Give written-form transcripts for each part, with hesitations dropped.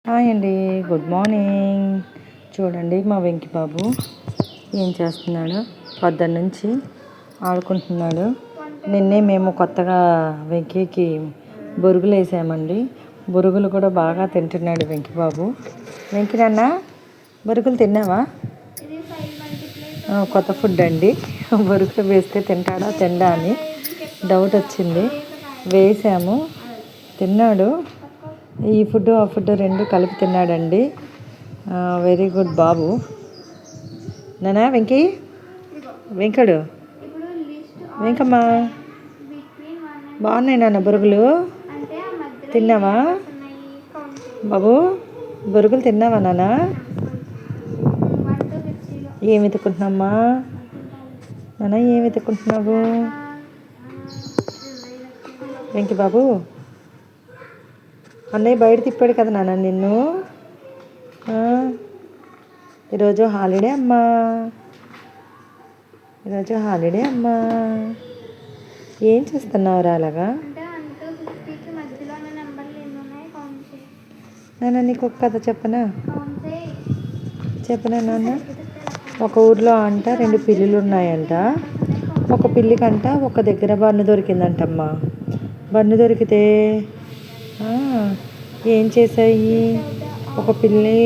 Hi అండి, good morning. చూడండి మా వెంకి బాబు ఏం చేస్తున్నాడు. పొద్దున్న నుంచి ఆడుకుంటున్నాడు. నిన్నే మేము కొత్తగా వెంకీకి బొరుగులు వేసామండి. బొరుగులు కూడా బాగా తింటున్నాడు వెంకి బాబు. వెంకి నాన్న, బొరుగులు తిన్నావా? కొత్త ఫుడ్ అండి. బొరుగులు వేస్తే తింటాడా తిండా అని డౌట్ వచ్చింది. వేసాము, తిన్నాడు. ఈ ఫుడ్ ఆ ఫుడ్ రెండు కలిపి తిన్నాడండి. వెరీ గుడ్ బాబు. నానా వెంకీ, వెంకడు, వెంకమ్మ, బాగున్నాయి నాన్న బొరుగులు. తిన్నావా బాబు? బొరుగులు తిన్నావా నాన్న? ఏమి వెతుకుంటున్నామ్మా నాన్న? ఏమి వెతుకుంటున్నావు వెంకి బాబు? అన్నయ్య బయట తిప్పాడు కదా నాన్న నిన్ను. ఈరోజు హాలిడే అమ్మా, ఈరోజు హాలిడే అమ్మా. ఏం చేస్తున్నావురా అలాగా? నాన్న నీకు ఒక కథ చెప్పనా నాన్న? ఒక ఊర్లో అంట రెండు పిల్లులు ఉన్నాయంట. ఒక పిల్లికంట ఒక దగ్గర బన్ను దొరికిందంటమ్మా. బన్ను దొరికితే ఏం చేశాయి? ఒక పిల్లి,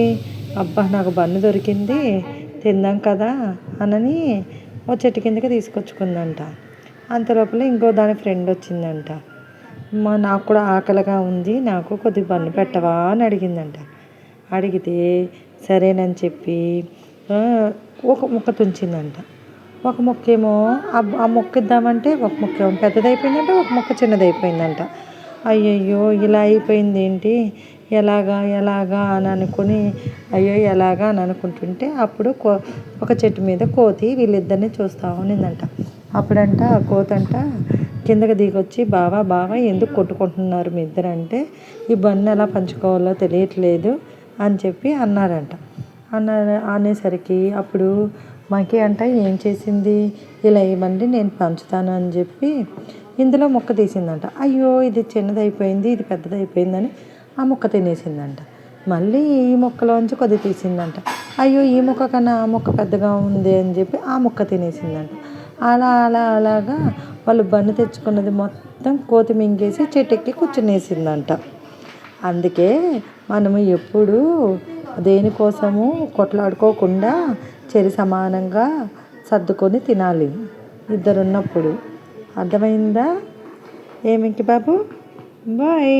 అబ్బా నాకు బన్ను దొరికింది తిందాం కదా అనని ఓ చెట్టు కిందకి తీసుకొచ్చుకుందంట. అంతలోపల ఇంకో దాని ఫ్రెండ్ వచ్చిందంట. నాకు కూడా ఆకలిగా ఉంది, నాకు కొద్దిగా బన్ను పెట్టవా అని అడిగిందంట. అడిగితే సరేనని చెప్పి ఒక ముక్క తుంచిందంట. ఒక ముక్క ఏమో ఆ మొక్క ఇద్దామంటే ఒక ముక్క ఏమో పెద్దదైపోయిందంట, ఒక ముక్క చిన్నదైపోయిందంట. అయ్యయ్యో ఇలా అయిపోయింది ఏంటి, ఎలాగా అని అనుకుని ఎలాగా అని అనుకుంటుంటే అప్పుడు ఒక చెట్టు మీద కోతి వీళ్ళిద్దరిని చూస్తూ ఉన్నిందంట. అప్పుడంట ఆ కోతంట కిందకి దిగొచ్చి బావా ఎందుకు కొట్టుకుంటున్నారు మీ ఇద్దరు అంటే, ఈ బన్ను ఎలా పంచుకోవాలో తెలియట్లేదు అని చెప్పి అన్నారంట. అనేసరికి అప్పుడు మాకి అంట ఏం చేసింది, ఇలా ఇవ్వండి నేను పంచుతాను అని చెప్పి ఇందులో ముక్క తీసిందంట. అయ్యో ఇది చిన్నదైపోయింది, ఇది పెద్దదైపోయిందని ఆ ముక్క తినేసిందంట. మళ్ళీ ఈ ముక్కలోంచి కొద్ది తీసిందంట. అయ్యో ఈ ముక్క కన్నా ఆ ముక్క పెద్దగా ఉంది అని చెప్పి ఆ ముక్క తినేసిందంట. అలాగా వాళ్ళు బన్ను తెచ్చుకున్నది మొత్తం కోతి మింగేసి చెట్టెక్కి కూర్చునేసిందంట. అందుకే మనము ఎప్పుడూ దేనికోసము కొట్లాడుకోకుండా చెరి సమానంగా సర్దుకొని తినాలి ఇద్దరున్నప్పుడు. అర్థమైందా? ఏమింకి బాబు? బాయ్.